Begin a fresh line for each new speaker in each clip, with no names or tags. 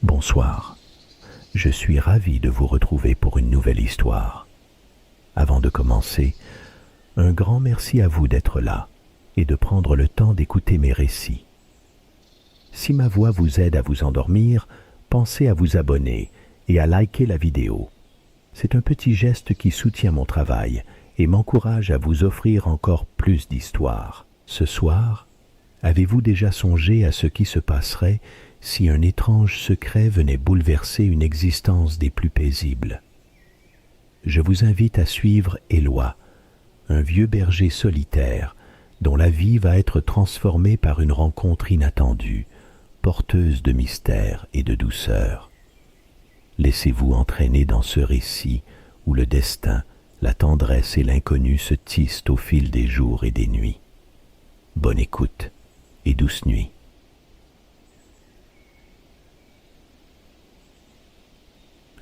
Bonsoir. Je suis ravi de vous retrouver pour une nouvelle histoire. Avant de commencer, un grand merci à vous d'être là et de prendre le temps d'écouter mes récits. Si ma voix vous aide à vous endormir, pensez à vous abonner et à liker la vidéo. C'est un petit geste qui soutient mon travail et m'encourage à vous offrir encore plus d'histoires. Ce soir, avez-vous déjà songé à ce qui se passerait si un étrange secret venait bouleverser une existence des plus paisibles? Je vous invite à suivre Éloi, un vieux berger solitaire dont la vie va être transformée par une rencontre inattendue, porteuse de mystère et de douceur. Laissez-vous entraîner dans ce récit où le destin, la tendresse et l'inconnu se tissent au fil des jours et des nuits. Bonne écoute et douce nuit.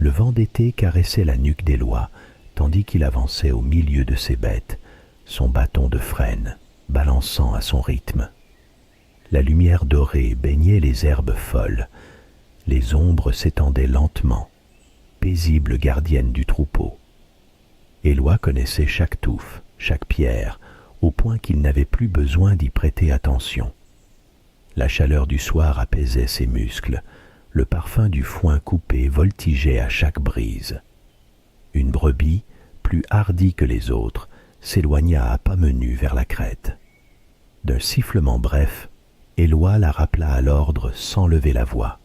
Le vent d'été caressait la nuque d'Éloi, tandis qu'il avançait au milieu de ses bêtes, son bâton de frêne balançant à son rythme. La lumière dorée baignait les herbes folles, les ombres s'étendaient lentement, paisibles gardiennes du troupeau. Éloi connaissait chaque touffe, chaque pierre, au point qu'il n'avait plus besoin d'y prêter attention. La chaleur du soir apaisait ses muscles, le parfum du foin coupé voltigeait à chaque brise. Une brebis, plus hardie que les autres, s'éloigna à pas menus vers la crête. D'un sifflement bref, Éloi la rappela à l'ordre sans lever la voix.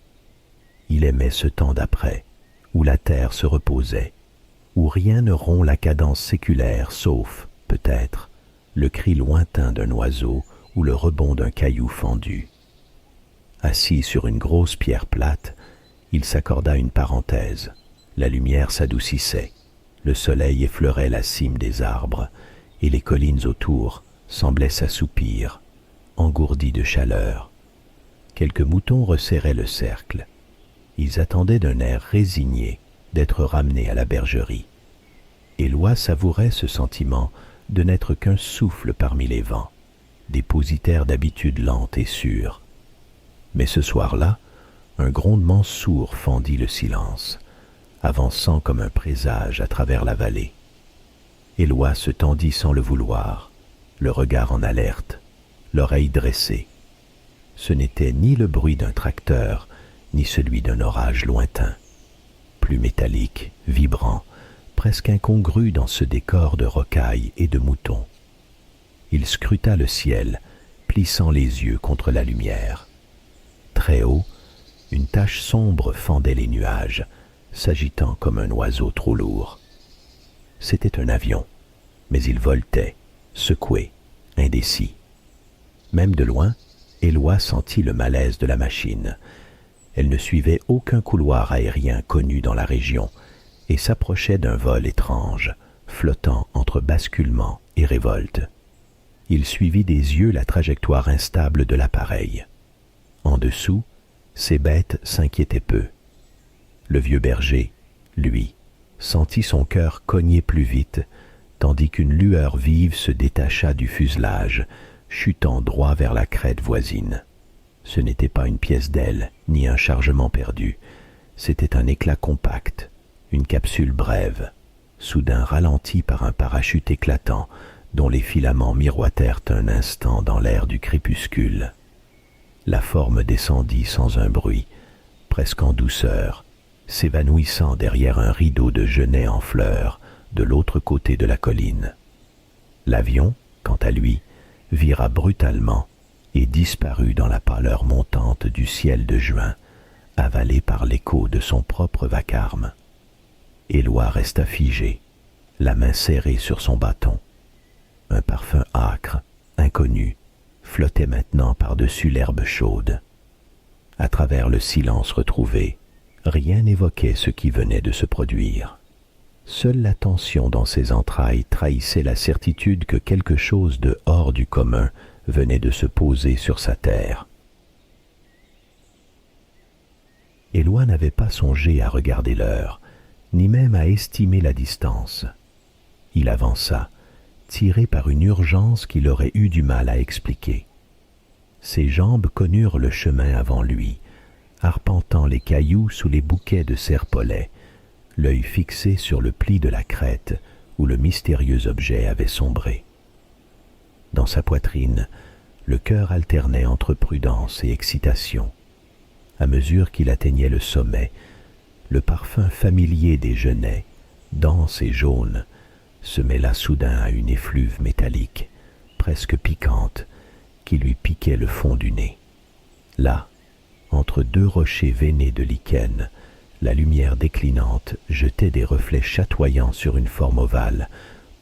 Il aimait ce temps d'après, où la terre se reposait, où rien ne rompt la cadence séculaire sauf, peut-être, le cri lointain d'un oiseau ou le rebond d'un caillou fendu. Assis sur une grosse pierre plate, il s'accorda une parenthèse. La lumière s'adoucissait, le soleil effleurait la cime des arbres, et les collines autour semblaient s'assoupir, engourdies de chaleur. Quelques moutons resserraient le cercle. Ils attendaient d'un air résigné d'être ramenés à la bergerie. Éloi savourait ce sentiment de n'être qu'un souffle parmi les vents, dépositaire d'habitudes lentes et sûres. Mais ce soir-là, un grondement sourd fendit le silence, avançant comme un présage à travers la vallée. Éloi se tendit sans le vouloir, le regard en alerte, l'oreille dressée. Ce n'était ni le bruit d'un tracteur, ni celui d'un orage lointain. Plus métallique, vibrant, presque incongru dans ce décor de rocailles et de moutons. Il scruta le ciel, plissant les yeux contre la lumière. Très haut, une tache sombre fendait les nuages, s'agitant comme un oiseau trop lourd. C'était un avion, mais il voltait, secoué, indécis. Même de loin, Éloi sentit le malaise de la machine. Elle ne suivait aucun couloir aérien connu dans la région et s'approchait d'un vol étrange, flottant entre basculement et révolte. Il suivit des yeux la trajectoire instable de l'appareil. En dessous, ses bêtes s'inquiétaient peu. Le vieux berger, lui, sentit son cœur cogner plus vite, tandis qu'une lueur vive se détacha du fuselage, chutant droit vers la crête voisine. Ce n'était pas une pièce d'aile, ni un chargement perdu. C'était un éclat compact, une capsule brève, soudain ralentie par un parachute éclatant, dont les filaments miroitèrent un instant dans l'air du crépuscule. La forme descendit sans un bruit, presque en douceur, s'évanouissant derrière un rideau de genêts en fleurs de l'autre côté de la colline. L'avion, quant à lui, vira brutalement et disparut dans la pâleur montante du ciel de juin, avalé par l'écho de son propre vacarme. Éloi resta figé, la main serrée sur son bâton. Un parfum âcre, inconnu, flottait maintenant par-dessus l'herbe chaude. À travers le silence retrouvé, rien n'évoquait ce qui venait de se produire. Seule la tension dans ses entrailles trahissait la certitude que quelque chose de hors du commun venait de se poser sur sa terre. Éloi n'avait pas songé à regarder l'heure, ni même à estimer la distance. Il avança, tiré par une urgence qu'il aurait eu du mal à expliquer. Ses jambes connurent le chemin avant lui, arpentant les cailloux sous les bouquets de serpolets, l'œil fixé sur le pli de la crête où le mystérieux objet avait sombré. Dans sa poitrine, le cœur alternait entre prudence et excitation. À mesure qu'il atteignait le sommet, le parfum familier des genêts, dense et jaune, se mêla soudain à une effluve métallique, presque piquante, qui lui piquait le fond du nez. Là, entre deux rochers veinés de lichen, la lumière déclinante jetait des reflets chatoyants sur une forme ovale,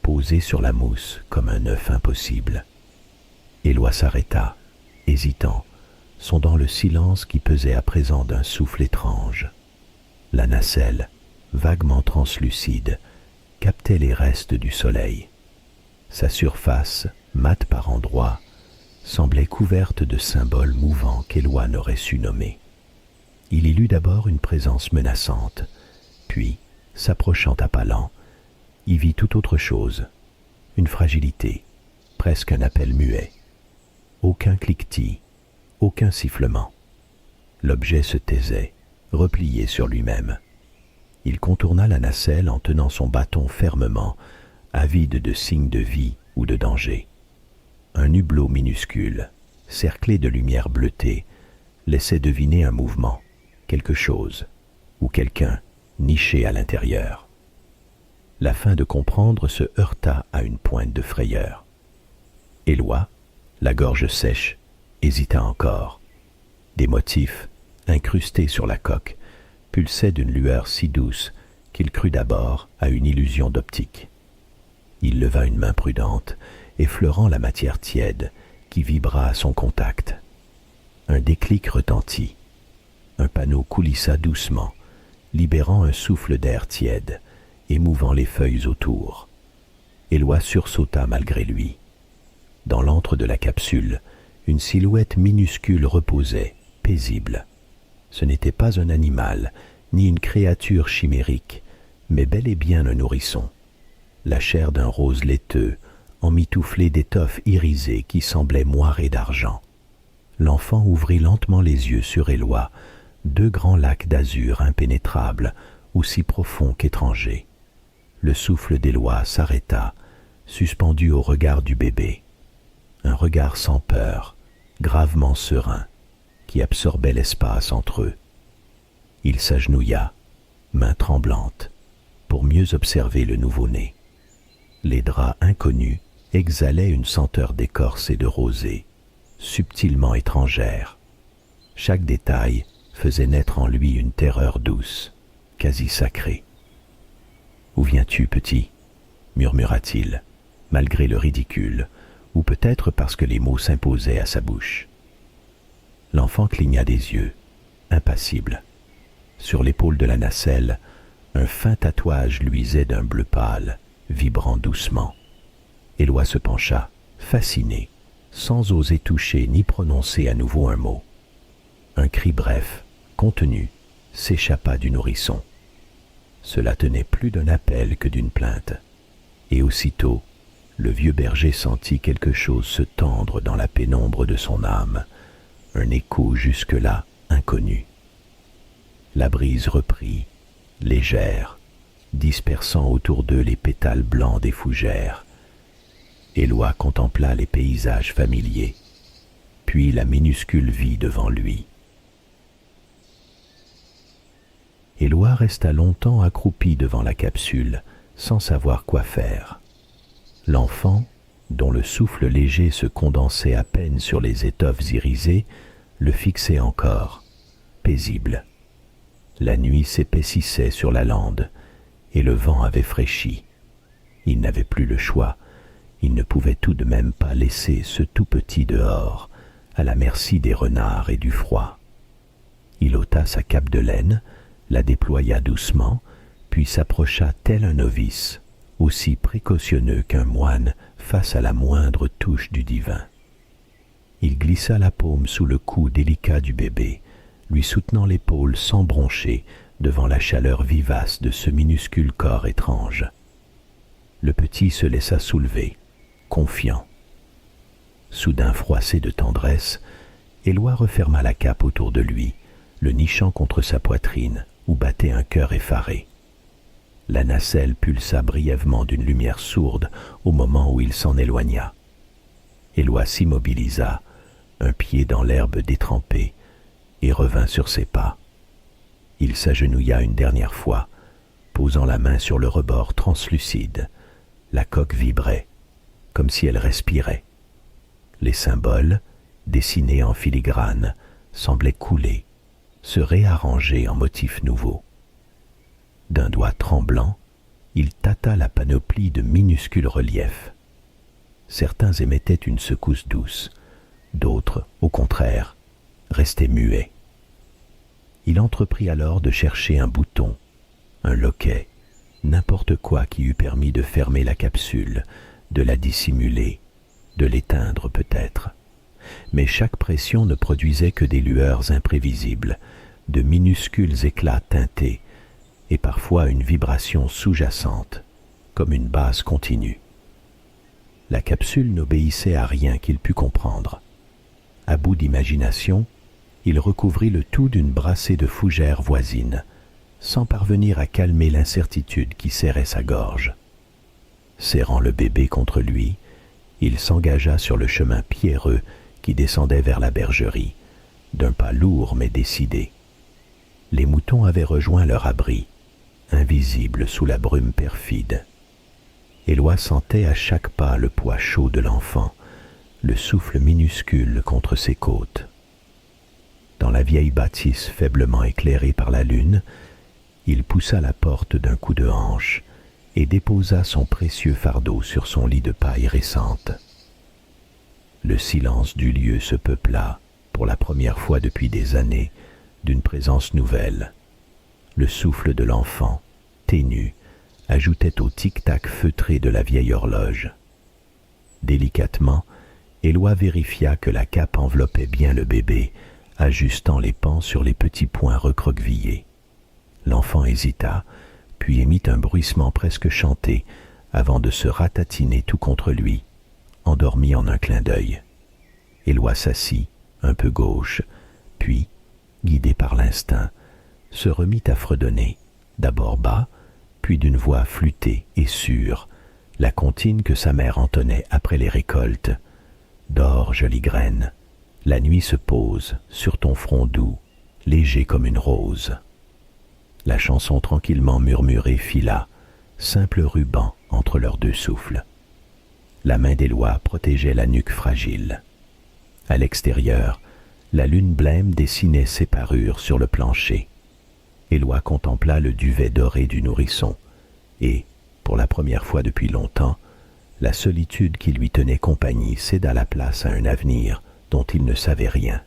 posée sur la mousse comme un œuf impossible. Éloi s'arrêta, hésitant, sondant le silence qui pesait à présent d'un souffle étrange. La nacelle, vaguement translucide, captait les restes du soleil. Sa surface, mate par endroits, semblait couverte de symboles mouvants qu'Éloi n'aurait su nommer. Il y lut d'abord une présence menaçante, puis, s'approchant à pas lents, y vit tout autre chose, une fragilité, presque un appel muet. Aucun cliquetis, aucun sifflement. L'objet se taisait, replié sur lui-même. Il contourna la nacelle en tenant son bâton fermement, avide de signes de vie ou de danger. Un hublot minuscule, cerclé de lumière bleutée, laissait deviner un mouvement, quelque chose, ou quelqu'un niché à l'intérieur. La fin de comprendre se heurta à une pointe de frayeur. Éloi, la gorge sèche, hésita encore. Des motifs, incrustés sur la coque, pulsaient d'une lueur si douce qu'il crut d'abord à une illusion d'optique. Il leva une main prudente, effleurant la matière tiède qui vibra à son contact. Un déclic retentit. Un panneau coulissa doucement, libérant un souffle d'air tiède, émouvant les feuilles autour. Éloi sursauta malgré lui. Dans l'antre de la capsule, une silhouette minuscule reposait, paisible. Ce n'était pas un animal, ni une créature chimérique, mais bel et bien un nourrisson. La chair d'un rose laiteux, emmitouflée d'étoffes irisées qui semblaient moirées d'argent. L'enfant ouvrit lentement les yeux sur Éloi, deux grands lacs d'azur impénétrables, aussi profonds qu'étrangers. Le souffle d'Éloi s'arrêta, suspendu au regard du bébé. Un regard sans peur, gravement serein, qui absorbait l'espace entre eux. Il s'agenouilla, main tremblante, pour mieux observer le nouveau-né. Les draps inconnus exhalaient une senteur d'écorce et de rosée, subtilement étrangère. Chaque détail faisait naître en lui une terreur douce, quasi sacrée. « Où viens-tu, petit » murmura-t-il, malgré le ridicule, ou peut-être parce que les mots s'imposaient à sa bouche. L'enfant cligna des yeux, impassible. Sur l'épaule de la nacelle, un fin tatouage luisait d'un bleu pâle, vibrant doucement. Éloi se pencha, fasciné, sans oser toucher ni prononcer à nouveau un mot. Un cri bref, contenu, s'échappa du nourrisson. Cela tenait plus d'un appel que d'une plainte. Et aussitôt, le vieux berger sentit quelque chose se tendre dans la pénombre de son âme, un écho jusque-là inconnu. La brise reprit, légère, dispersant autour d'eux les pétales blancs des fougères. Éloi contempla les paysages familiers, puis la minuscule vie devant lui. Éloi resta longtemps accroupi devant la capsule, sans savoir quoi faire. L'enfant, dont le souffle léger se condensait à peine sur les étoffes irisées, le fixait encore, paisible. La nuit s'épaississait sur la lande, et le vent avait fraîchi. Il n'avait plus le choix, il ne pouvait tout de même pas laisser ce tout petit dehors, à la merci des renards et du froid. Il ôta sa cape de laine, la déploya doucement, puis s'approcha tel un novice, aussi précautionneux qu'un moine face à la moindre touche du divin. Il glissa la paume sous le cou délicat du bébé, lui soutenant l'épaule sans broncher devant la chaleur vivace de ce minuscule corps étrange. Le petit se laissa soulever, confiant. Soudain froissé de tendresse, Éloi referma la cape autour de lui, le nichant contre sa poitrine où battait un cœur effaré. La nacelle pulsa brièvement d'une lumière sourde au moment où il s'en éloigna. Éloi s'immobilisa, un pied dans l'herbe détrempée, et revint sur ses pas. Il s'agenouilla une dernière fois, posant la main sur le rebord translucide. La coque vibrait, comme si elle respirait. Les symboles, dessinés en filigrane, semblaient couler, se réarranger en motifs nouveaux. D'un doigt tremblant, il tâta la panoplie de minuscules reliefs. Certains émettaient une secousse douce, d'autres, au contraire, restaient muets. Il entreprit alors de chercher un bouton, un loquet, n'importe quoi qui eût permis de fermer la capsule, de la dissimuler, de l'éteindre peut-être. Mais chaque pression ne produisait que des lueurs imprévisibles, de minuscules éclats teintés, et parfois une vibration sous-jacente, comme une base continue. La capsule n'obéissait à rien qu'il pût comprendre. À bout d'imagination, il recouvrit le tout d'une brassée de fougères voisines, sans parvenir à calmer l'incertitude qui serrait sa gorge. Serrant le bébé contre lui, il s'engagea sur le chemin pierreux qui descendait vers la bergerie, d'un pas lourd mais décidé. Les moutons avaient rejoint leur abri, invisibles sous la brume perfide. Éloi sentait à chaque pas le poids chaud de l'enfant, le souffle minuscule contre ses côtes. Dans la vieille bâtisse faiblement éclairée par la lune, il poussa la porte d'un coup de hanche et déposa son précieux fardeau sur son lit de paille récente. Le silence du lieu se peupla, pour la première fois depuis des années, d'une présence nouvelle. Le souffle de l'enfant, ténu, ajoutait au tic-tac feutré de la vieille horloge. Délicatement, Éloi vérifia que la cape enveloppait bien le bébé, ajustant les pans sur les petits points recroquevillés. L'enfant hésita, puis émit un bruissement presque chanté, avant de se ratatiner tout contre lui, endormi en un clin d'œil. Éloi s'assit, un peu gauche, puis, guidé par l'instinct, se remit à fredonner, d'abord bas, puis d'une voix flûtée et sûre, la comptine que sa mère entonnait après les récoltes. « Dors, jolie graine, la nuit se pose sur ton front doux, léger comme une rose. » La chanson tranquillement murmurée fila, simple ruban entre leurs deux souffles. La main d'Éloi protégeait la nuque fragile. À l'extérieur, la lune blême dessinait ses parures sur le plancher. Éloi contempla le duvet doré du nourrisson, et, pour la première fois depuis longtemps, la solitude qui lui tenait compagnie céda la place à un avenir dont il ne savait rien.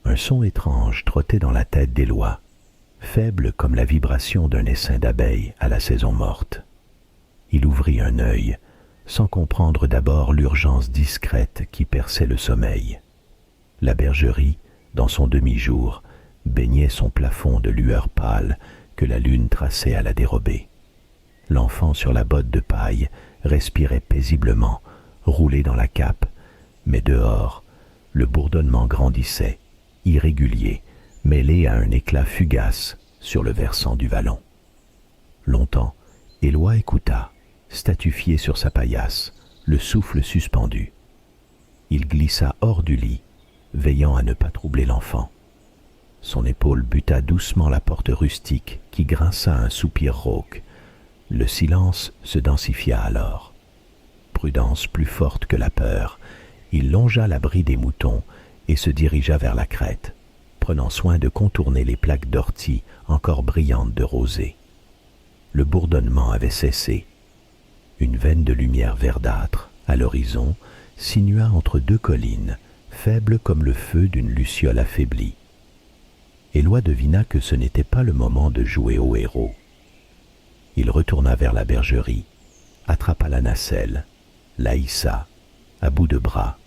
Un son étrange trottait dans la tête d'Éloi, faible comme la vibration d'un essaim d'abeilles à la saison morte. Il ouvrit un œil, sans comprendre d'abord l'urgence discrète qui perçait le sommeil. La bergerie, dans son demi-jour, baignait son plafond de lueur pâle que la lune traçait à la dérobée. L'enfant sur la botte de paille respirait paisiblement, roulé dans la cape, mais dehors, le bourdonnement grandissait, irrégulier, mêlé à un éclat fugace sur le versant du vallon. Longtemps, Éloi écouta, statufié sur sa paillasse, le souffle suspendu. Il glissa hors du lit, veillant à ne pas troubler l'enfant. Son épaule buta doucement la porte rustique qui grinça un soupir rauque. Le silence se densifia alors. Prudence plus forte que la peur, il longea l'abri des moutons et se dirigea vers la crête, prenant soin de contourner les plaques d'ortie encore brillantes de rosée. Le bourdonnement avait cessé. Une veine de lumière verdâtre, à l'horizon, sinua entre deux collines, faible comme le feu d'une luciole affaiblie. Éloi devina que ce n'était pas le moment de jouer au héros. Il retourna vers la bergerie, attrapa la nacelle, la hissa, à bout de bras,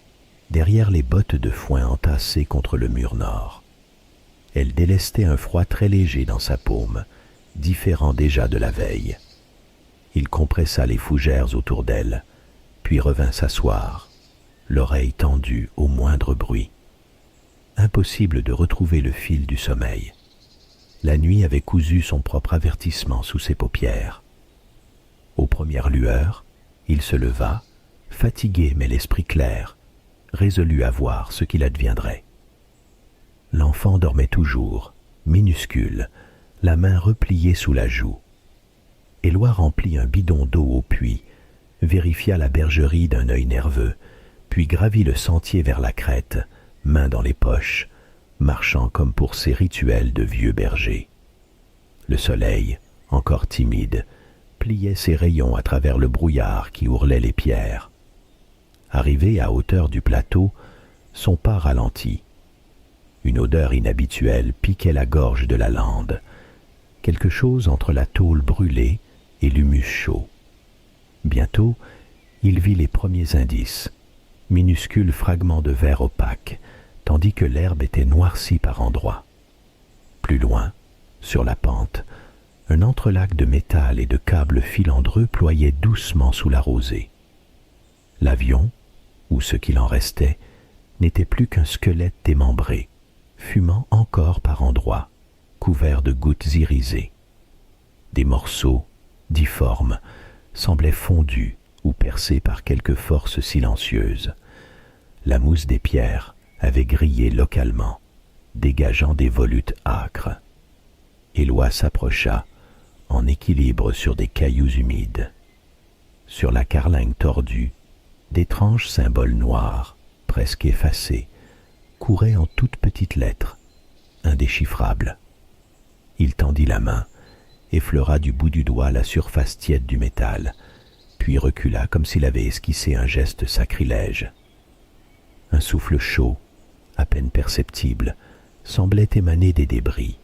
derrière les bottes de foin entassées contre le mur nord. Elle délestait un froid très léger dans sa paume, différent déjà de la veille. Il compressa les fougères autour d'elle, puis revint s'asseoir, l'oreille tendue au moindre bruit. impossible de retrouver le fil du sommeil. La nuit avait cousu son propre avertissement sous ses paupières. Aux premières lueurs, il se leva, fatigué mais l'esprit clair, résolu à voir ce qu'il adviendrait. L'enfant dormait toujours, minuscule, la main repliée sous la joue. Éloi remplit un bidon d'eau au puits, vérifia la bergerie d'un œil nerveux, puis gravit le sentier vers la crête, main dans les poches, marchant comme pour ses rituels de vieux berger. Le soleil, encore timide, pliait ses rayons à travers le brouillard qui ourlait les pierres. Arrivé à hauteur du plateau, son pas ralentit. Une odeur inhabituelle piquait la gorge de la lande, quelque chose entre la tôle brûlée et l'humus chaud. Bientôt, il vit les premiers indices, minuscules fragments de verre opaque, tandis que l'herbe était noircie par endroits. Plus loin, sur la pente, un entrelac de métal et de câbles filandreux ployait doucement sous la rosée. L'avion, ou ce qu'il en restait, n'était plus qu'un squelette démembré, fumant encore par endroits, couvert de gouttes irisées. Des morceaux, difformes, semblaient fondus ou percés par quelque force silencieuse. La mousse des pierres avait grillé localement, dégageant des volutes âcres. Éloi s'approcha, en équilibre sur des cailloux humides. Sur la carlingue tordue, d'étranges symboles noirs, presque effacés, couraient en toutes petites lettres, indéchiffrables. Il tendit la main, effleura du bout du doigt la surface tiède du métal, puis recula comme s'il avait esquissé un geste sacrilège. Un souffle chaud, à peine perceptible, semblait émaner des débris,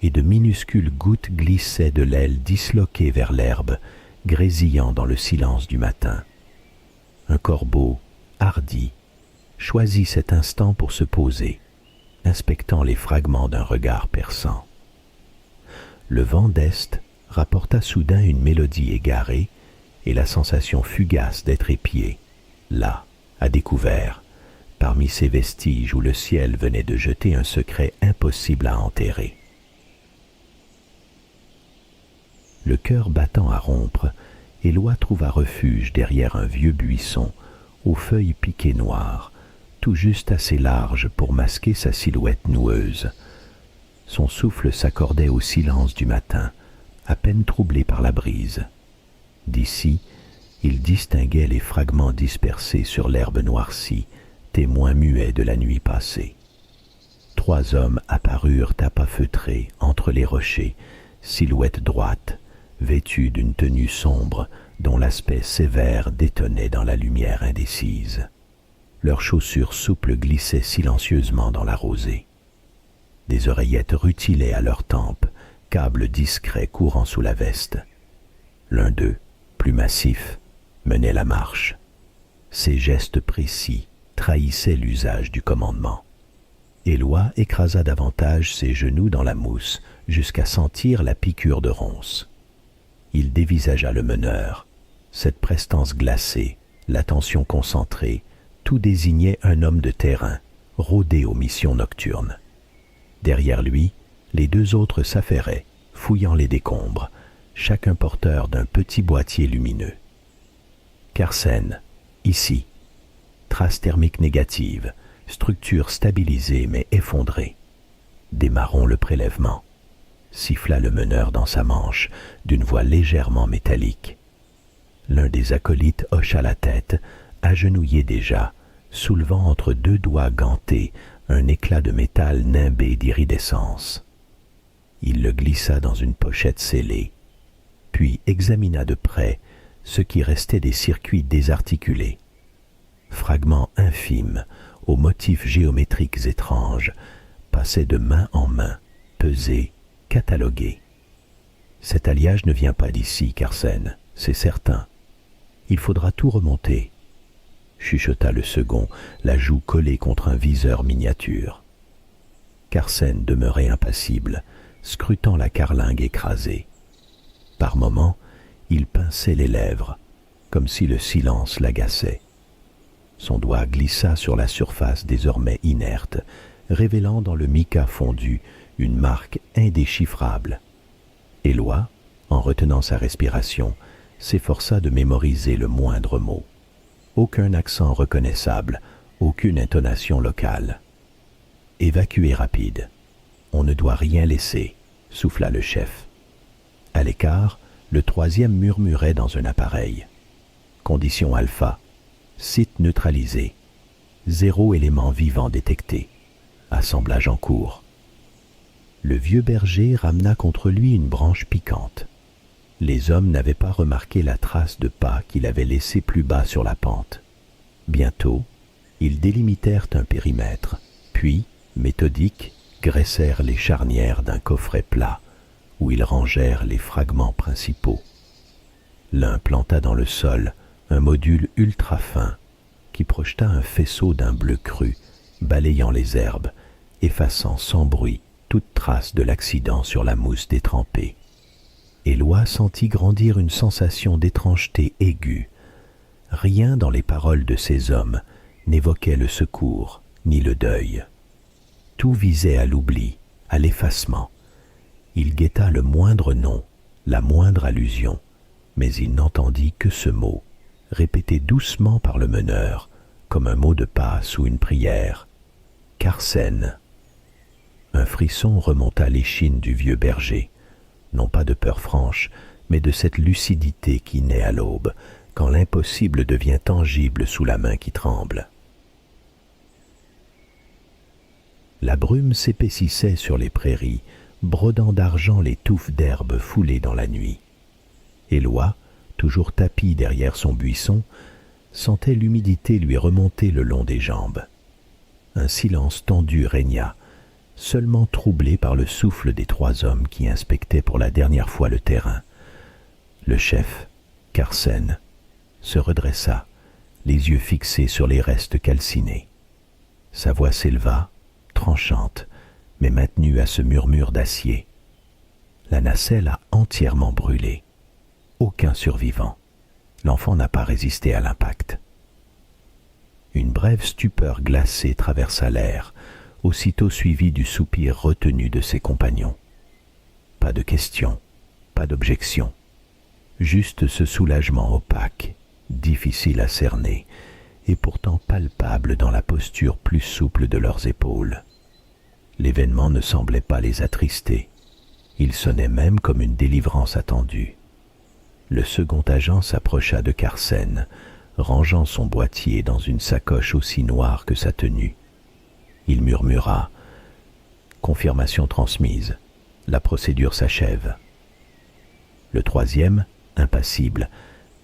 et de minuscules gouttes glissaient de l'aile disloquée vers l'herbe, grésillant dans le silence du matin. Un corbeau, hardi, choisit cet instant pour se poser, inspectant les fragments d'un regard perçant. Le vent d'est rapporta soudain une mélodie égarée et la sensation fugace d'être épié, là, à découvert, parmi ces vestiges où le ciel venait de jeter un secret impossible à enterrer. Le cœur battant à rompre, Éloi trouva refuge derrière un vieux buisson, aux feuilles piquées noires, tout juste assez large pour masquer sa silhouette noueuse. Son souffle s'accordait au silence du matin, à peine troublé par la brise. D'ici, il distinguait les fragments dispersés sur l'herbe noircie, témoins muets de la nuit passée. 3 hommes apparurent à pas feutrés entre les rochers, silhouettes droites, vêtus d'une tenue sombre dont l'aspect sévère détonnait dans la lumière indécise. Leurs chaussures souples glissaient silencieusement dans la rosée. Des oreillettes rutilaient à leurs tempes, câbles discrets courant sous la veste. L'un d'eux, plus massif, menait la marche. Ses gestes précis trahissaient l'usage du commandement. Éloi écrasa davantage ses genoux dans la mousse jusqu'à sentir la piqûre de ronces. Il dévisagea le meneur. Cette prestance glacée, l'attention concentrée, tout désignait un homme de terrain, rodé aux missions nocturnes. Derrière lui, les 2 autres s'affairaient, fouillant les décombres, chacun porteur d'un petit boîtier lumineux. Carsen, ici. Traces thermiques négatives, structure stabilisée mais effondrée. Démarrons le prélèvement, siffla le meneur dans sa manche, d'une voix légèrement métallique. L'un des acolytes hocha la tête, agenouillé déjà, soulevant entre 2 doigts gantés un éclat de métal nimbé d'iridescence. Il le glissa dans une pochette scellée, puis examina de près ce qui restait des circuits désarticulés. Fragments infimes, aux motifs géométriques étranges, passaient de main en main, pesés, catalogués. Cet alliage ne vient pas d'ici, Carsen, c'est certain. Il faudra tout remonter, chuchota le second, la joue collée contre un viseur miniature. Carsen demeurait impassible, scrutant la carlingue écrasée. Par moments, il pinçait les lèvres, comme si le silence l'agaçait. Son doigt glissa sur la surface désormais inerte, révélant dans le mica fondu une marque indéchiffrable. Éloi, en retenant sa respiration, s'efforça de mémoriser le moindre mot. Aucun accent reconnaissable, aucune intonation locale. « Évacuer rapide. On ne doit rien laisser », souffla le chef. À l'écart, le troisième murmurait dans un appareil. Condition alpha. Site neutralisé. 0 élément vivant détecté. Assemblage en cours. Le vieux berger ramena contre lui une branche piquante. Les hommes n'avaient pas remarqué la trace de pas qu'il avait laissée plus bas sur la pente. Bientôt, ils délimitèrent un périmètre, puis, méthodiques, graissèrent les charnières d'un coffret plat, où ils rangèrent les fragments principaux. L'un planta dans le sol un module ultra fin, qui projeta un faisceau d'un bleu cru, balayant les herbes, effaçant sans bruit toute trace de l'accident sur la mousse détrempée. Éloi sentit grandir une sensation d'étrangeté aiguë. Rien dans les paroles de ces hommes n'évoquait le secours ni le deuil. Tout visait à l'oubli, à l'effacement. Il guetta le moindre nom, la moindre allusion, mais il n'entendit que ce mot, répété doucement par le meneur, comme un mot de passe ou une prière. « Carsen ». Un frisson remonta l'échine du vieux berger, non pas de peur franche, mais de cette lucidité qui naît à l'aube, quand l'impossible devient tangible sous la main qui tremble. La brume s'épaississait sur les prairies, brodant d'argent les touffes d'herbe foulées dans la nuit. Éloi, toujours tapi derrière son buisson, sentait l'humidité lui remonter le long des jambes. Un silence tendu régna, seulement troublé par le souffle des trois hommes qui inspectaient pour la dernière fois le terrain. Le chef, Carsen, se redressa, les yeux fixés sur les restes calcinés. Sa voix s'éleva, tranchante, mais maintenue à ce murmure d'acier. La nacelle a entièrement brûlé. Aucun survivant. L'enfant n'a pas résisté à l'impact. Une brève stupeur glacée traversa l'air, aussitôt suivie du soupir retenu de ses compagnons. Pas de questions, pas d'objections. Juste ce soulagement opaque, difficile à cerner, et pourtant palpable dans la posture plus souple de leurs épaules. L'événement ne semblait pas les attrister. Il sonnait même comme une délivrance attendue. Le second agent s'approcha de Carsen, rangeant son boîtier dans une sacoche aussi noire que sa tenue. Il murmura « Confirmation transmise. La procédure s'achève. » Le troisième, impassible,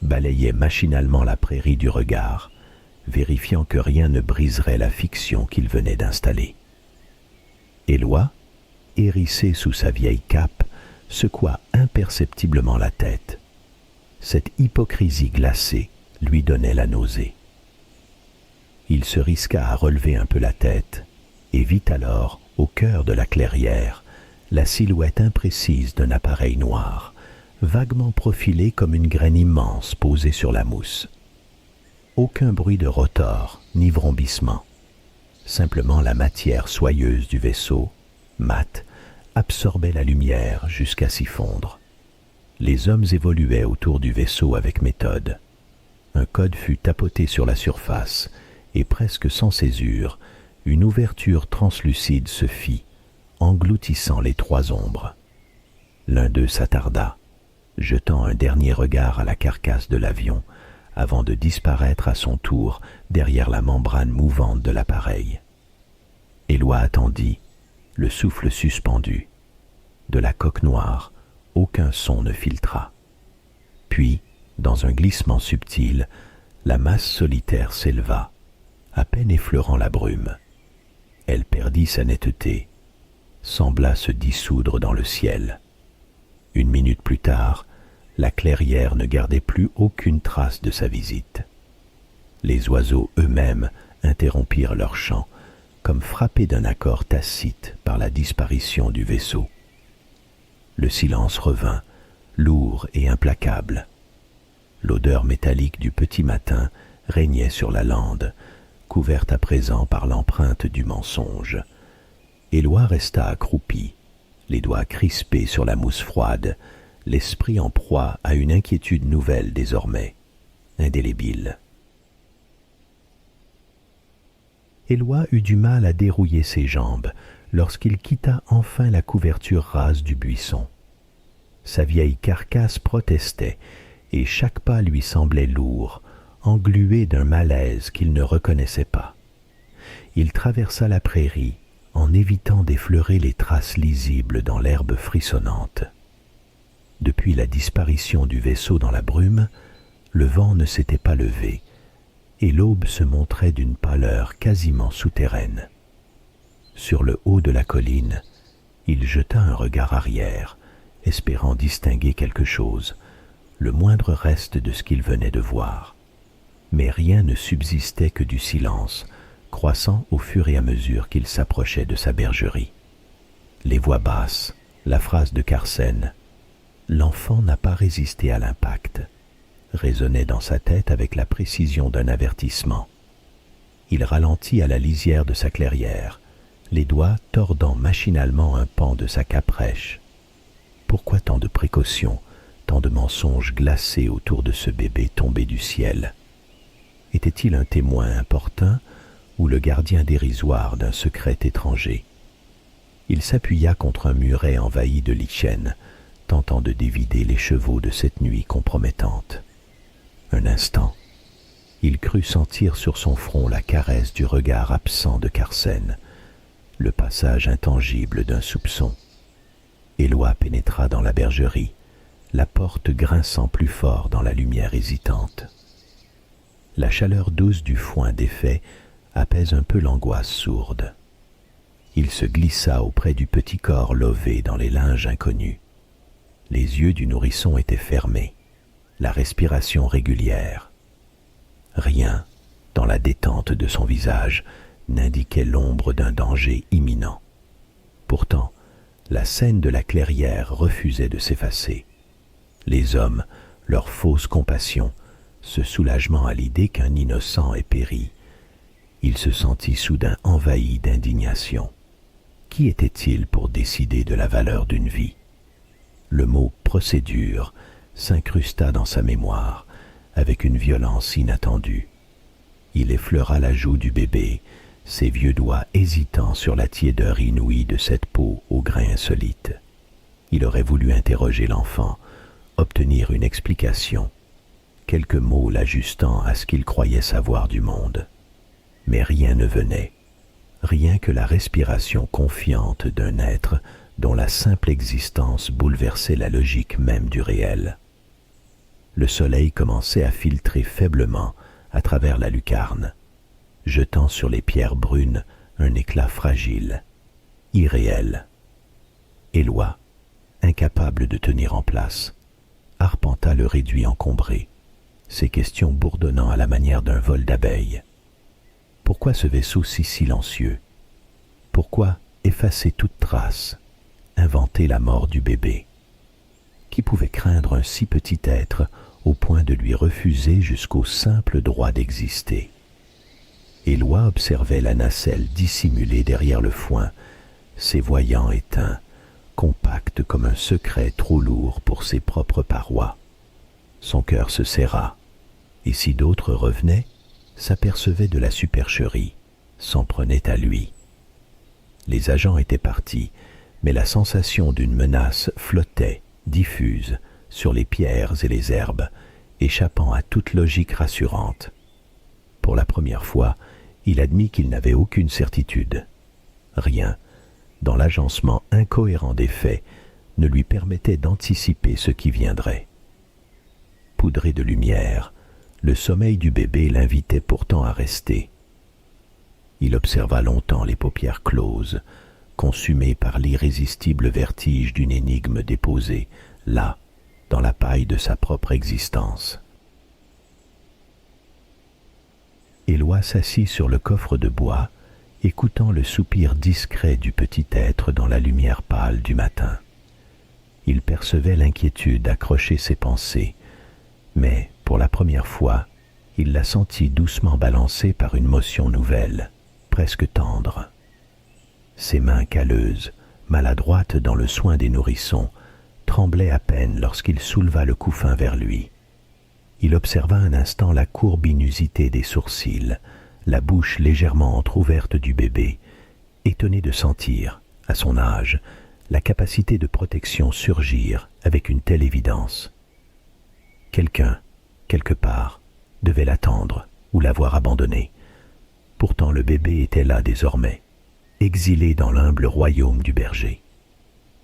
balayait machinalement la prairie du regard, vérifiant que rien ne briserait la fiction qu'il venait d'installer. Éloi, hérissé sous sa vieille cape, secoua imperceptiblement la tête. Cette hypocrisie glacée lui donnait la nausée. Il se risqua à relever un peu la tête et vit alors, au cœur de la clairière, la silhouette imprécise d'un appareil noir, vaguement profilé comme une graine immense posée sur la mousse. Aucun bruit de rotor ni vrombissement. Simplement la matière soyeuse du vaisseau, mate, absorbait la lumière jusqu'à s'y fondre. Les hommes évoluaient autour du vaisseau avec méthode. Un code fut tapoté sur la surface, et presque sans césure, une ouverture translucide se fit, engloutissant les trois ombres. L'un d'eux s'attarda, jetant un dernier regard à la carcasse de l'avion, avant de disparaître à son tour derrière la membrane mouvante de l'appareil. Éloi attendit, le souffle suspendu. De la coque noire, aucun son ne filtra. Puis, dans un glissement subtil, la masse solitaire s'éleva, à peine effleurant la brume. Elle perdit sa netteté, sembla se dissoudre dans le ciel. Une minute plus tard, la clairière ne gardait plus aucune trace de sa visite. Les oiseaux eux-mêmes interrompirent leur chant, comme frappés d'un accord tacite par la disparition du vaisseau. Le silence revint, lourd et implacable. L'odeur métallique du petit matin régnait sur la lande, couverte à présent par l'empreinte du mensonge, Éloi resta accroupi, les doigts crispés sur la mousse froide, l'esprit en proie à une inquiétude nouvelle désormais, indélébile. Éloi eut du mal à dérouiller ses jambes lorsqu'il quitta enfin la couverture rase du buisson. Sa vieille carcasse protestait, et chaque pas lui semblait lourd, englué d'un malaise qu'il ne reconnaissait pas. Il traversa la prairie, en évitant d'effleurer les traces lisibles dans l'herbe frissonnante. Depuis la disparition du vaisseau dans la brume, le vent ne s'était pas levé, et l'aube se montrait d'une pâleur quasiment souterraine. Sur le haut de la colline, il jeta un regard arrière, espérant distinguer quelque chose, le moindre reste de ce qu'il venait de voir. Mais rien ne subsistait que du silence, croissant au fur et à mesure qu'il s'approchait de sa bergerie. Les voix basses, la phrase de Carsen « L'enfant n'a pas résisté à l'impact » résonnait dans sa tête avec la précision d'un avertissement. Il ralentit à la lisière de sa clairière, les doigts tordant machinalement un pan de sa caprèche. Pourquoi tant de précautions, tant de mensonges glacés autour de ce bébé tombé du ciel? Était-il un témoin importun ou le gardien dérisoire d'un secret étranger? Il s'appuya contre un muret envahi de lichen, tentant de dévider les chevaux de cette nuit compromettante. Un instant, il crut sentir sur son front la caresse du regard absent de Carsen, le passage intangible d'un soupçon. Éloi pénétra dans la bergerie, la porte grinçant plus fort dans la lumière hésitante. La chaleur douce du foin défait apaise un peu l'angoisse sourde. Il se glissa auprès du petit corps lové dans les linges inconnus. Les yeux du nourrisson étaient fermés, la respiration régulière. Rien, dans la détente de son visage, n'indiquait l'ombre d'un danger imminent. Pourtant, la scène de la clairière refusait de s'effacer. Les hommes, leur fausse compassion, ce soulagement à l'idée qu'un innocent ait péri. Il se sentit soudain envahi d'indignation. Qui était-il pour décider de la valeur d'une vie? Le mot « procédure » s'incrusta dans sa mémoire avec une violence inattendue. Il effleura la joue du bébé, ses vieux doigts hésitants sur la tiédeur inouïe de cette peau au grain insolite. Il aurait voulu interroger l'enfant, obtenir une explication, quelques mots l'ajustant à ce qu'il croyait savoir du monde. Mais rien ne venait, rien que la respiration confiante d'un être dont la simple existence bouleversait la logique même du réel. Le soleil commençait à filtrer faiblement à travers la lucarne, jetant sur les pierres brunes un éclat fragile, irréel. Éloi, incapable de tenir en place, arpenta le réduit encombré, ses questions bourdonnant à la manière d'un vol d'abeilles. Pourquoi ce vaisseau si silencieux? Pourquoi effacer toute trace, inventer la mort du bébé? Qui pouvait craindre un si petit être au point de lui refuser jusqu'au simple droit d'exister? Éloi observait la nacelle dissimulée derrière le foin, ses voyants éteints, compacts comme un secret trop lourd pour ses propres parois. Son cœur se serra, et si d'autres revenaient, s'apercevaient de la supercherie, s'en prenaient à lui. Les agents étaient partis, mais la sensation d'une menace flottait, diffuse, sur les pierres et les herbes, échappant à toute logique rassurante. Pour la première fois, il admit qu'il n'avait aucune certitude. Rien, dans l'agencement incohérent des faits, ne lui permettait d'anticiper ce qui viendrait. Poudré de lumière, le sommeil du bébé l'invitait pourtant à rester. Il observa longtemps les paupières closes, consumé par l'irrésistible vertige d'une énigme déposée, là, dans la paille de sa propre existence. Éloi s'assit sur le coffre de bois, écoutant le soupir discret du petit être dans la lumière pâle du matin. Il percevait l'inquiétude accrocher ses pensées, mais, pour la première fois, il la sentit doucement balancée par une motion nouvelle, presque tendre. Ses mains calleuses, maladroites dans le soin des nourrissons, tremblaient à peine lorsqu'il souleva le couffin vers lui. Il observa un instant la courbe inusitée des sourcils, la bouche légèrement entr'ouverte du bébé, étonné de sentir, à son âge, la capacité de protection surgir avec une telle évidence. Quelqu'un, quelque part, devait l'attendre ou l'avoir abandonné. Pourtant le bébé était là désormais, exilé dans l'humble royaume du berger.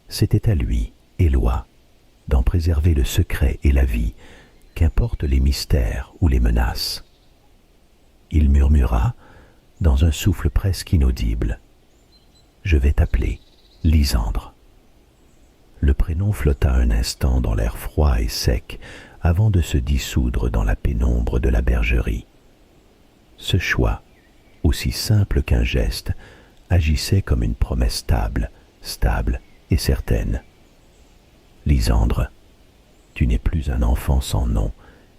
C'était à lui, Éloi, d'en préserver le secret et la vie, qu'importent les mystères ou les menaces. Il murmura, dans un souffle presque inaudible, « Je vais t'appeler Lysandre ». Le prénom flotta un instant dans l'air froid et sec avant de se dissoudre dans la pénombre de la bergerie. Ce choix, aussi simple qu'un geste, agissait comme une promesse stable et certaine. Lysandre, tu n'es plus un enfant sans nom,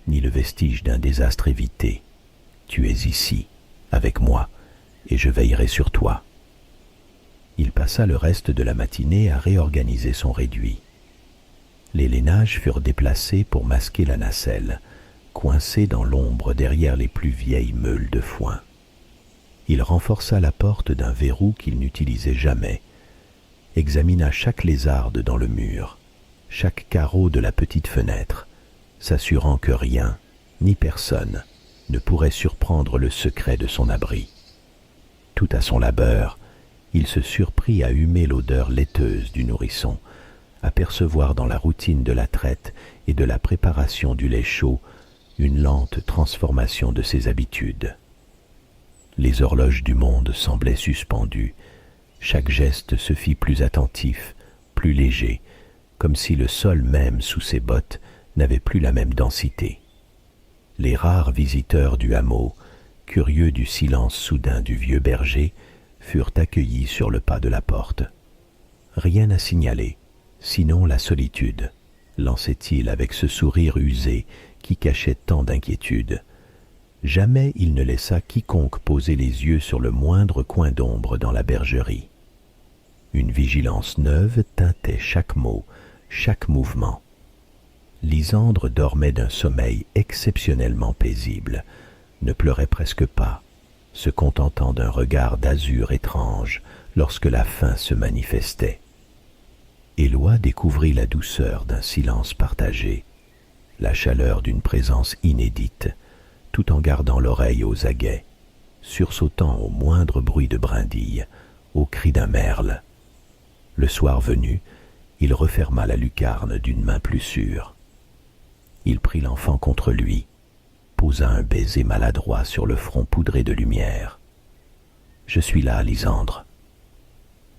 ni le vestige d'un désastre évité. Tu es ici, avec moi, et je veillerai sur toi. Il passa le reste de la matinée à réorganiser son réduit. Les lainages furent déplacés pour masquer la nacelle, coincée dans l'ombre derrière les plus vieilles meules de foin. Il renforça la porte d'un verrou qu'il n'utilisait jamais, examina chaque lézarde dans le mur, chaque carreau de la petite fenêtre, s'assurant que rien, ni personne, ne pourrait surprendre le secret de son abri. Tout à son labeur, il se surprit à humer l'odeur laiteuse du nourrisson, à percevoir dans la routine de la traite et de la préparation du lait chaud une lente transformation de ses habitudes. Les horloges du monde semblaient suspendues, chaque geste se fit plus attentif, plus léger, comme si le sol même sous ses bottes n'avait plus la même densité. Les rares visiteurs du hameau, curieux du silence soudain du vieux berger, furent accueillis sur le pas de la porte. Rien à signaler, sinon la solitude, lançait-il avec ce sourire usé qui cachait tant d'inquiétude. Jamais il ne laissa quiconque poser les yeux sur le moindre coin d'ombre dans la bergerie. Une vigilance neuve teintait chaque mot, chaque mouvement. Lysandre dormait d'un sommeil exceptionnellement paisible, ne pleurait presque pas, se contentant d'un regard d'azur étrange lorsque la faim se manifestait. Éloi découvrit la douceur d'un silence partagé, la chaleur d'une présence inédite, tout en gardant l'oreille aux aguets, sursautant au moindre bruit de brindille, au cri d'un merle. Le soir venu, il referma la lucarne d'une main plus sûre. Il prit l'enfant contre lui, posa un baiser maladroit sur le front poudré de lumière. « Je suis là, Lysandre. »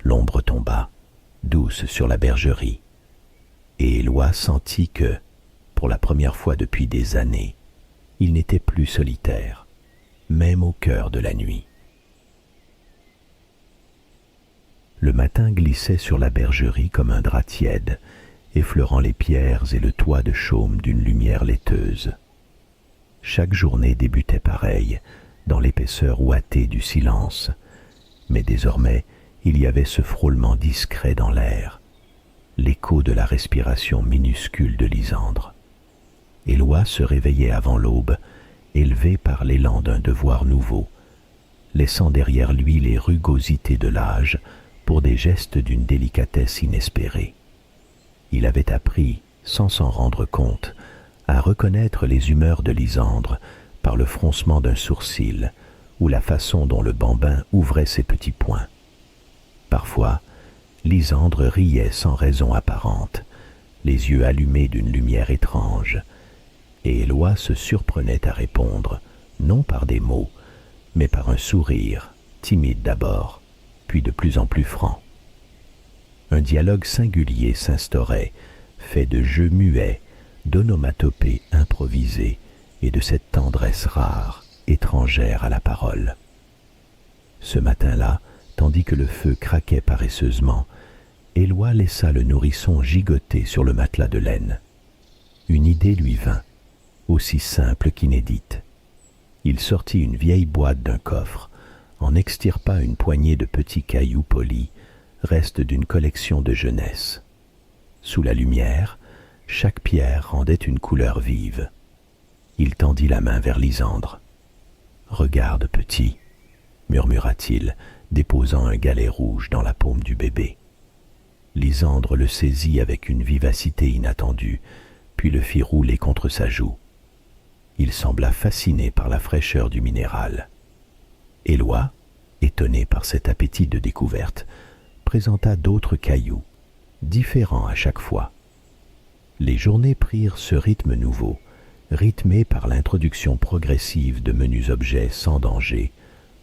L'ombre tomba, douce sur la bergerie, et Éloi sentit que, pour la première fois depuis des années, il n'était plus solitaire, même au cœur de la nuit. Le matin glissait sur la bergerie comme un drap tiède, effleurant les pierres et le toit de chaume d'une lumière laiteuse. Chaque journée débutait pareille, dans l'épaisseur ouatée du silence, mais désormais il y avait ce frôlement discret dans l'air, l'écho de la respiration minuscule de Lysandre. Éloi se réveillait avant l'aube, élevé par l'élan d'un devoir nouveau, laissant derrière lui les rugosités de l'âge pour des gestes d'une délicatesse inespérée. Il avait appris, sans s'en rendre compte, à reconnaître les humeurs de Lysandre par le froncement d'un sourcil ou la façon dont le bambin ouvrait ses petits poings. Parfois, Lysandre riait sans raison apparente, les yeux allumés d'une lumière étrange, et Éloi se surprenait à répondre, non par des mots, mais par un sourire, timide d'abord, puis de plus en plus franc. Un dialogue singulier s'instaurait, fait de jeux muets, d'onomatopées improvisées et de cette tendresse rare, étrangère à la parole. Ce matin-là, tandis que le feu craquait paresseusement, Éloi laissa le nourrisson gigoter sur le matelas de laine. Une idée lui vint, aussi simple qu'inédite. Il sortit une vieille boîte d'un coffre, en extirpa une poignée de petits cailloux polis reste d'une collection de jeunesse. Sous la lumière, chaque pierre rendait une couleur vive. Il tendit la main vers Lysandre. « Regarde, petit, » murmura-t-il, déposant un galet rouge dans la paume du bébé. Lysandre le saisit avec une vivacité inattendue, puis le fit rouler contre sa joue. Il sembla fasciné par la fraîcheur du minéral. Éloi, étonné par cet appétit de découverte, présenta d'autres cailloux, différents à chaque fois. Les journées prirent ce rythme nouveau, rythmé par l'introduction progressive de menus objets sans danger,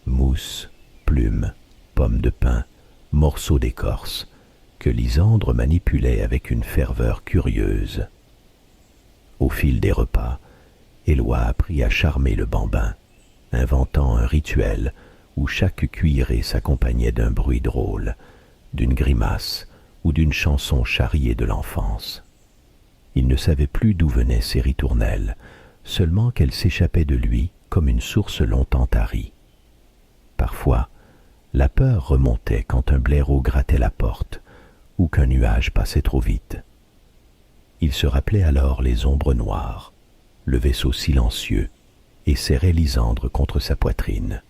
mousse, plumes, pommes de pin, morceaux d'écorce, que Lysandre manipulait avec une ferveur curieuse. Au fil des repas, Éloi apprit à charmer le bambin, inventant un rituel où chaque cuillerée s'accompagnait d'un bruit drôle, d'une grimace ou d'une chanson charriée de l'enfance. Il ne savait plus d'où venaient ces ritournelles, seulement qu'elles s'échappaient de lui comme une source longtemps tarie. Parfois, la peur remontait quand un blaireau grattait la porte ou qu'un nuage passait trop vite. Il se rappelait alors les ombres noires, le vaisseau silencieux, et serrait Lysandre contre sa poitrine.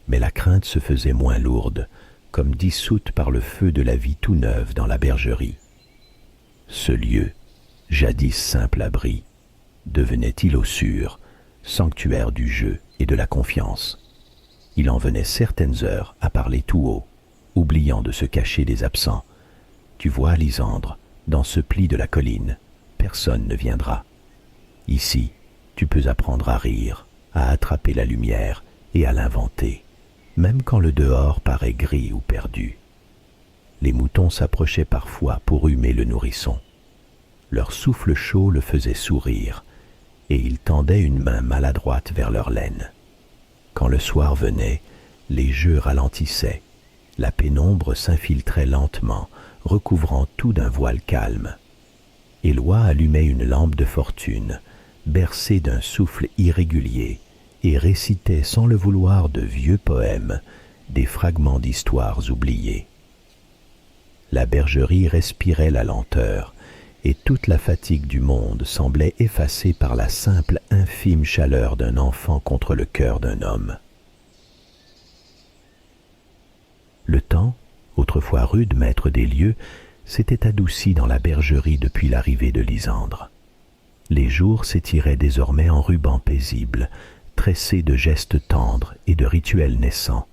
Mais la crainte se faisait moins lourde, comme dissoute par le feu de la vie tout neuve dans la bergerie. Ce lieu, jadis simple abri, devenait îlot sûr, sanctuaire du jeu et de la confiance. Il en venait certaines heures à parler tout haut, oubliant de se cacher des absents. « Tu vois, Lysandre, dans ce pli de la colline, personne ne viendra. Ici, tu peux apprendre à rire, à attraper la lumière et à l'inventer, même quand le dehors paraît gris ou perdu. » Les moutons s'approchaient parfois pour humer le nourrisson. Leur souffle chaud le faisait sourire, et ils tendaient une main maladroite vers leur laine. Quand le soir venait, les jeux ralentissaient, la pénombre s'infiltrait lentement, recouvrant tout d'un voile calme. Éloi allumait une lampe de fortune, bercé d'un souffle irrégulier, et récitait sans le vouloir de vieux poèmes, des fragments d'histoires oubliées. La bergerie respirait la lenteur, et toute la fatigue du monde semblait effacée par la simple infime chaleur d'un enfant contre le cœur d'un homme. Le temps, autrefois rude maître des lieux, s'était adouci dans la bergerie depuis l'arrivée de Lysandre. Les jours s'étiraient désormais en rubans paisibles, tressés de gestes tendres et de rituels naissants.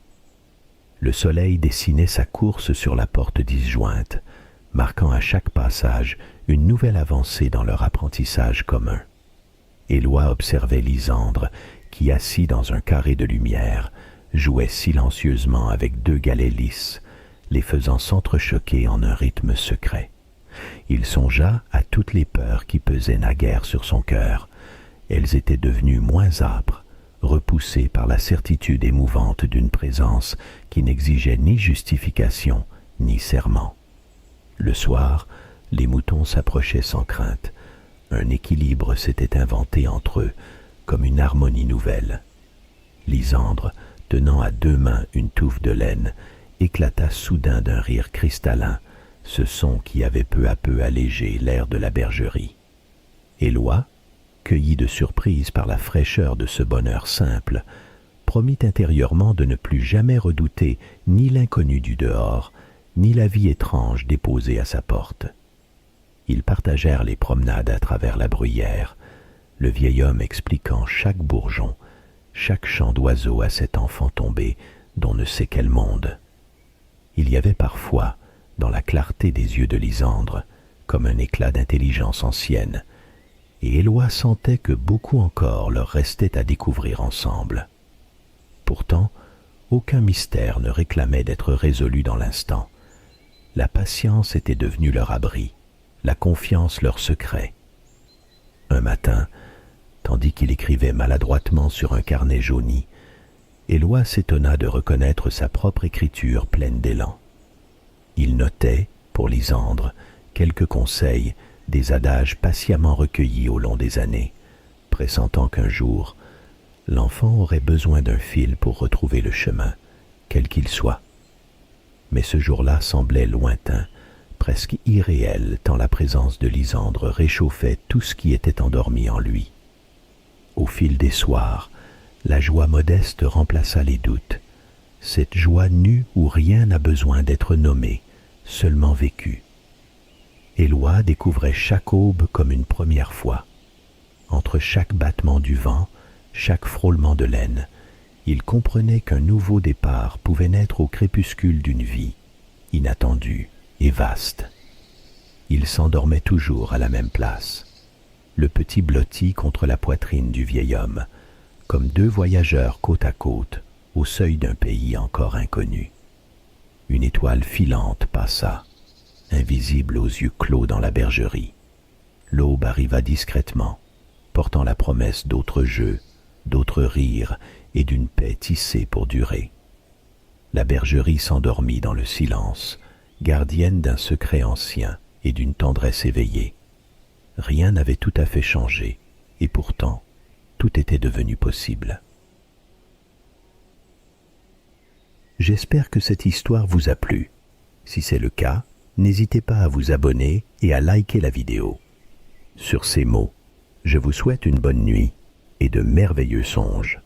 Le soleil dessinait sa course sur la porte disjointe, marquant à chaque passage une nouvelle avancée dans leur apprentissage commun. Éloi observait Lysandre, qui, assis dans un carré de lumière, jouait silencieusement avec deux galets lisses, les faisant s'entrechoquer en un rythme secret. Il songea à toutes les peurs qui pesaient naguère sur son cœur. Elles étaient devenues moins âpres, repoussées par la certitude émouvante d'une présence qui n'exigeait ni justification ni serment. Le soir, les moutons s'approchaient sans crainte. Un équilibre s'était inventé entre eux, comme une harmonie nouvelle. Lysandre, tenant à deux mains une touffe de laine, éclata soudain d'un rire cristallin, ce son qui avait peu à peu allégé l'air de la bergerie. Éloi, cueilli de surprise par la fraîcheur de ce bonheur simple, promit intérieurement de ne plus jamais redouter ni l'inconnu du dehors, ni la vie étrange déposée à sa porte. Ils partagèrent les promenades à travers la bruyère, le vieil homme expliquant chaque bourgeon, chaque chant d'oiseau à cet enfant tombé d'on ne sait quel monde. Il y avait parfois, dans la clarté des yeux de Lysandre, comme un éclat d'intelligence ancienne, et Éloi sentait que beaucoup encore leur restait à découvrir ensemble. Pourtant, aucun mystère ne réclamait d'être résolu dans l'instant. La patience était devenue leur abri, la confiance leur secret. Un matin, tandis qu'il écrivait maladroitement sur un carnet jauni, Éloi s'étonna de reconnaître sa propre écriture pleine d'élan. Il notait, pour Lysandre, quelques conseils, des adages patiemment recueillis au long des années, pressentant qu'un jour, l'enfant aurait besoin d'un fil pour retrouver le chemin, quel qu'il soit. Mais ce jour-là semblait lointain, presque irréel, tant la présence de Lysandre réchauffait tout ce qui était endormi en lui. Au fil des soirs, la joie modeste remplaça les doutes, cette joie nue où rien n'a besoin d'être nommé, seulement vécu. Éloi découvrait chaque aube comme une première fois. Entre chaque battement du vent, chaque frôlement de laine, il comprenait qu'un nouveau départ pouvait naître au crépuscule d'une vie, inattendue et vaste. Il s'endormait toujours à la même place, le petit blotti contre la poitrine du vieil homme, comme deux voyageurs côte à côte, au seuil d'un pays encore inconnu. Une étoile filante passa, invisible aux yeux clos dans la bergerie. L'aube arriva discrètement, portant la promesse d'autres jeux, d'autres rires et d'une paix tissée pour durer. La bergerie s'endormit dans le silence, gardienne d'un secret ancien et d'une tendresse éveillée. Rien n'avait tout à fait changé, et pourtant, tout était devenu possible. J'espère que cette histoire vous a plu. Si c'est le cas, n'hésitez pas à vous abonner et à liker la vidéo. Sur ces mots, je vous souhaite une bonne nuit et de merveilleux songes.